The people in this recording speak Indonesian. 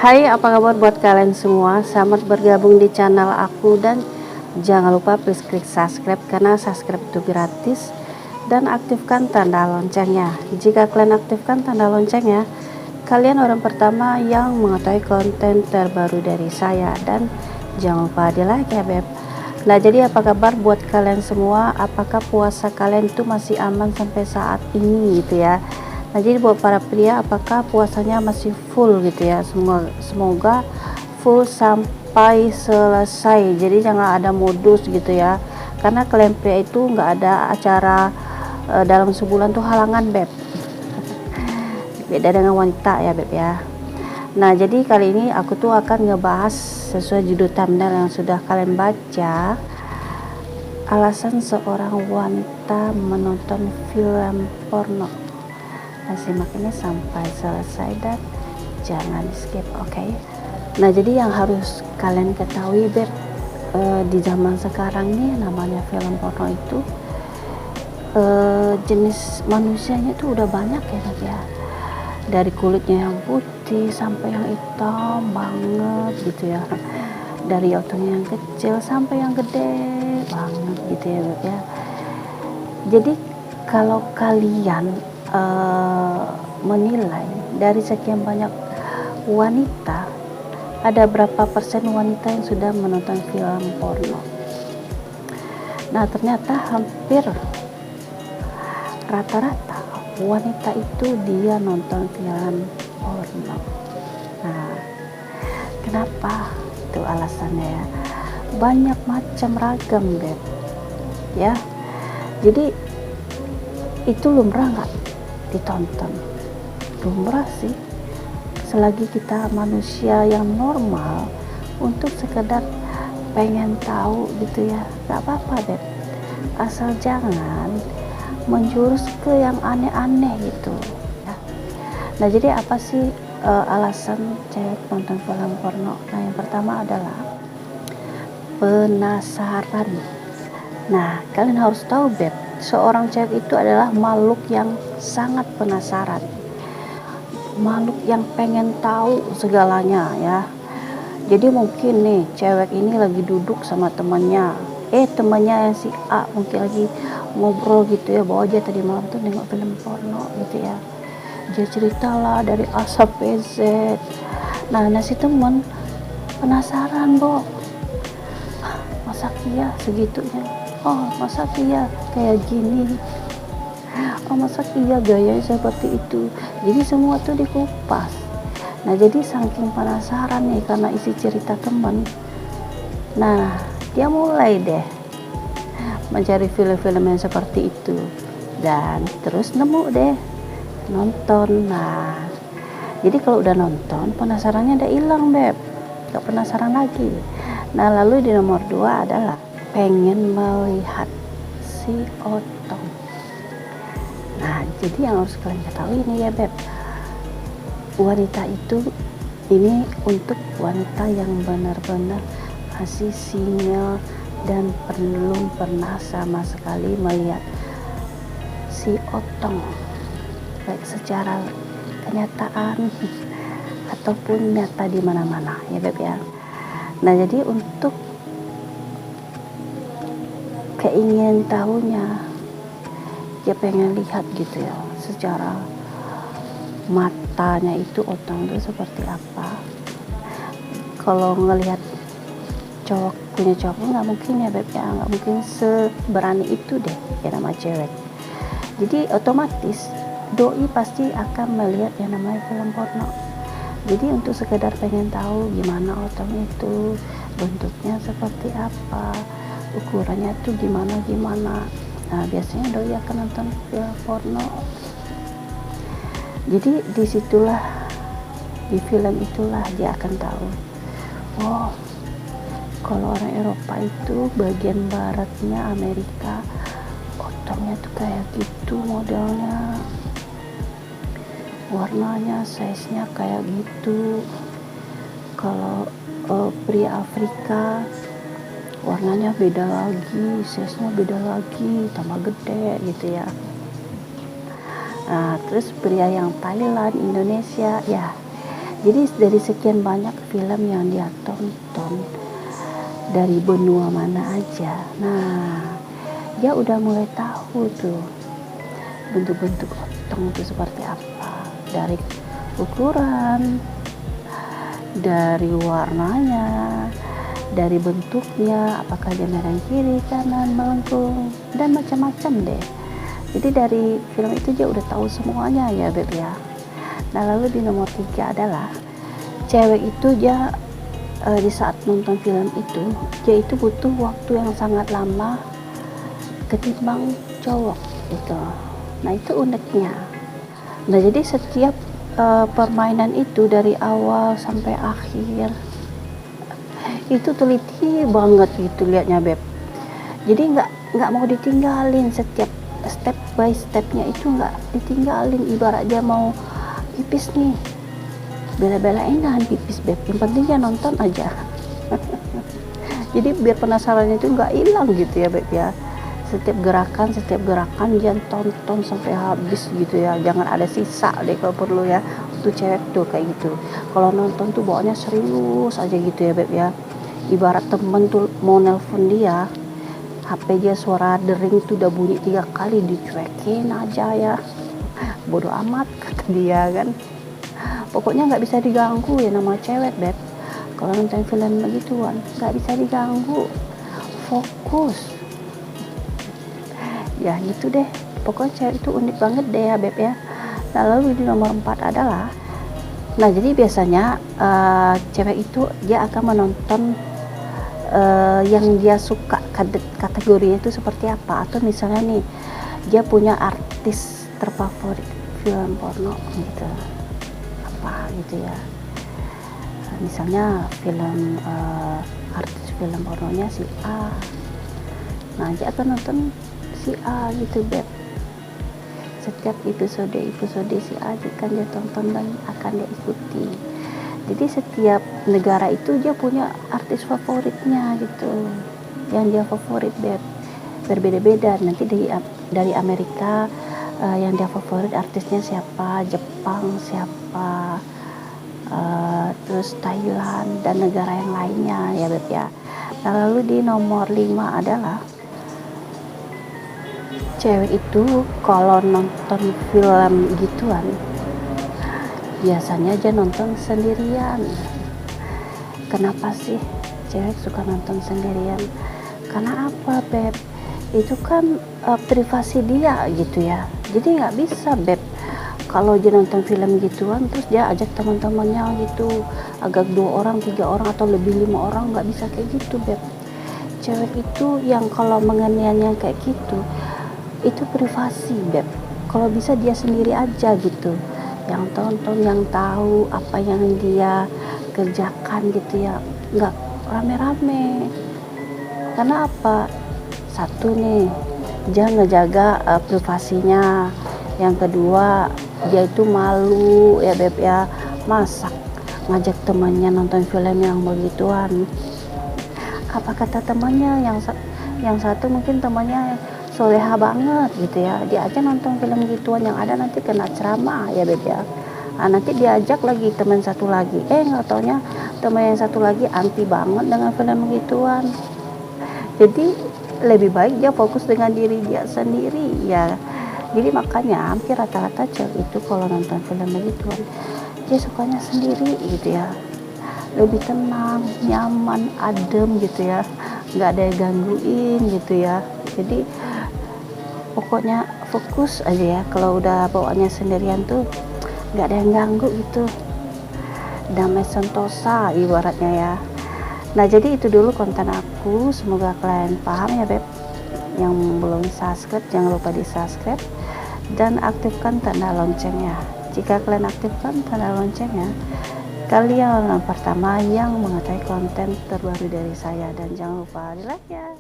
Hai, apa kabar buat kalian semua? Selamat bergabung di channel aku dan jangan lupa please klik subscribe karena subscribe itu gratis dan aktifkan tanda loncengnya. Jika kalian aktifkan tanda loncengnya, kalian orang pertama yang mengetahui konten terbaru dari saya dan jangan lupa di like ya beb. Nah jadi apa kabar buat kalian semua? Apakah puasa kalian itu masih aman sampai saat ini gitu ya? Nah jadi buat para pria apakah puasanya masih full gitu ya, semoga full sampai selesai, jadi jangan ada modus gitu ya, karena kalian pria itu nggak ada acara dalam sebulan tuh halangan beb, beda dengan wanita ya beb ya. Nah jadi kali ini aku tuh akan ngebahas sesuai judul thumbnail yang sudah kalian baca, alasan seorang wanita menonton film porno. Nah simak ini sampai selesai dan jangan skip, oke? Nah jadi yang harus kalian ketahui beb, di zaman sekarang nih namanya film porno itu jenis manusianya itu udah banyak ya beb ya, dari kulitnya yang putih sampai yang hitam banget gitu ya, dari otongnya yang kecil sampai yang gede banget gitu ya beb ya. Jadi kalau kalian menilai dari sekian banyak wanita, ada berapa persen wanita yang sudah menonton film porno? Nah ternyata hampir rata-rata wanita itu dia nonton film porno. Nah kenapa? Itu alasannya ya, banyak macam ragam beb ya. Jadi itu lumrah nggak ditonton? Lumrah sih, selagi kita manusia yang normal untuk sekedar pengen tahu gitu ya, nggak apa-apa beb, asal jangan menjurus ke yang aneh-aneh gitu ya. Nah jadi apa sih alasan cewek nonton film porno? Nah yang pertama adalah penasaran. Nah kalian harus tahu beb, seorang cewek itu adalah makhluk yang sangat penasaran, makhluk yang pengen tahu segalanya ya. Jadi mungkin nih cewek ini lagi duduk sama temannya, temannya yang si A mungkin lagi ngobrol gitu ya, bahwa dia tadi malam tuh nengok film porno gitu ya, dia ceritalah dari A sampai Z. Nah si teman penasaran, masa iya segitunya, masa iya kayak gini, masa iya gaya seperti itu. Jadi semua tuh dikupas. Nah jadi saking penasaran nih karena isi cerita teman, nah dia mulai deh mencari film-film yang seperti itu dan terus nemu deh nonton. Nah jadi kalau udah nonton penasarannya udah hilang beb, gak penasaran lagi. Nah lalu di nomor 2 adalah pengen melihat si otong. Nah jadi yang harus kalian ketahui ini ya beb, wanita itu ini untuk wanita yang benar-benar masih single dan belum pernah sama sekali melihat si otong baik secara kenyataan ataupun nyata di mana-mana ya beb ya. Nah jadi untuk keingin tahunya, dia pengen lihat gitu ya secara matanya itu otong itu seperti apa. Kalau ngelihat cowok punya cowok nggak mungkin ya beb ya, nggak mungkin seberani itu deh ya nama cewek. Jadi otomatis doi pasti akan melihat yang namanya film porno. Jadi untuk sekedar pengen tahu gimana otong itu, bentuknya seperti apa, ukurannya tuh gimana. Nah biasanya doi akan nonton film porno. Jadi disitulah, di film itulah dia akan tahu, kalau orang Eropa itu bagian baratnya Amerika otongnya tuh kayak gitu modelnya, warnanya, size-nya kayak gitu. Kalau pria Afrika warnanya beda lagi, size-nya beda lagi, tambah gede gitu ya. Nah terus pria yang Thailand, Indonesia ya Jadi dari sekian banyak film yang dia tonton, dari benua mana aja, nah dia udah mulai tahu tuh bentuk-bentuk otong itu seperti apa, dari ukuran, dari warnanya, dari bentuknya, apakah dia merah kiri, kanan, melengkung, dan macam-macam deh. Jadi dari film itu dia udah tahu semuanya ya Beb ya. Nah lalu di nomor 3 adalah cewek itu dia di saat nonton film itu dia itu butuh waktu yang sangat lama ketimbang cowok gitu. Nah itu uniknya. Nah jadi setiap permainan itu dari awal sampai akhir itu teliti banget gitu liatnya Beb. Jadi nggak mau ditinggalin, setiap step by stepnya itu nggak ditinggalin. Ibarat dia mau pipis nih, bela-belain nahan pipis Beb, yang penting dia nonton aja. Jadi biar penasarannya itu nggak hilang gitu ya Beb ya. Setiap gerakan dia tonton sampai habis gitu ya, jangan ada sisa deh kalau perlu ya. Untuk cewek tuh kayak gitu, kalau nonton tuh bawaannya serius aja gitu ya Beb ya. Ibarat temen tuh mau nelpon dia, HP dia suara dering tuh udah bunyi 3 kali, dicuekin aja ya, bodoh amat kata dia kan. Pokoknya nggak bisa diganggu ya nama cewek Beb. Kalau nonton film begituan nggak bisa diganggu, fokus ya gitu deh. Pokoknya cewek itu unik banget deh ya Beb ya. Nah lalu di nomor 4 adalah, nah jadi biasanya cewek itu dia akan menonton yang dia suka, kategorinya itu seperti apa. Atau misalnya nih dia punya artis terfavorit film porno gitu, apa gitu ya, misalnya film artis film pornonya si A, nah dia akan nonton si A gitu Beb. Setiap episode si A kan dia tonton dan akan dia ikuti. Jadi setiap negara itu dia punya artis favoritnya gitu, yang dia favorit Beb, berbeda-beda. Nanti dari Amerika yang dia favorit artisnya siapa, Jepang siapa, terus Thailand dan negara yang lainnya ya Beb ya. Nah lalu di nomor 5 adalah cewek itu kalau nonton film gituan biasanya aja nonton sendirian. Kenapa sih cewek suka nonton sendirian? Karena apa Beb? Itu kan privasi dia gitu ya. Jadi nggak bisa Beb kalau dia nonton film gituan terus dia ajak teman-temannya gitu, agak 2 orang 3 orang atau lebih 5 orang, nggak bisa kayak gitu Beb. Cewek itu yang kalau menganiaya kayak gitu itu privasi Beb. Kalau bisa dia sendiri aja gitu, yang tonton, yang tahu apa yang dia kerjakan gitu ya, nggak rame-rame. Karena apa? Satu nih, dia ngejaga privasinya. Yang kedua, dia itu malu ya Beb ya, masak ngajak temannya nonton film yang begituan. Apa kata temannya? Yang satu mungkin temannya soleha banget gitu ya, dia aja nonton film gituan, yang ada nanti kena ceramah ya Beb ya. Nah, nanti diajak lagi teman satu lagi, nggak taunya teman yang satu lagi anti banget dengan film gituan. Jadi lebih baik dia fokus dengan diri dia sendiri ya. Jadi makanya hampir rata-rata cewek itu kalau nonton film begituan dia sukanya sendiri gitu ya, lebih tenang, nyaman, adem gitu ya, nggak ada yang gangguin gitu ya. Jadi pokoknya fokus aja ya. Kalau udah bawaannya sendirian tuh nggak ada yang ganggu gitu, damai sentosa ibaratnya ya. Nah jadi itu dulu konten aku, semoga kalian paham ya Beb. Yang belum subscribe jangan lupa di subscribe dan aktifkan tanda loncengnya. Jika kalian aktifkan tanda loncengnya, kalian orang pertama yang mengetahui konten terbaru dari saya. Dan jangan lupa di like ya.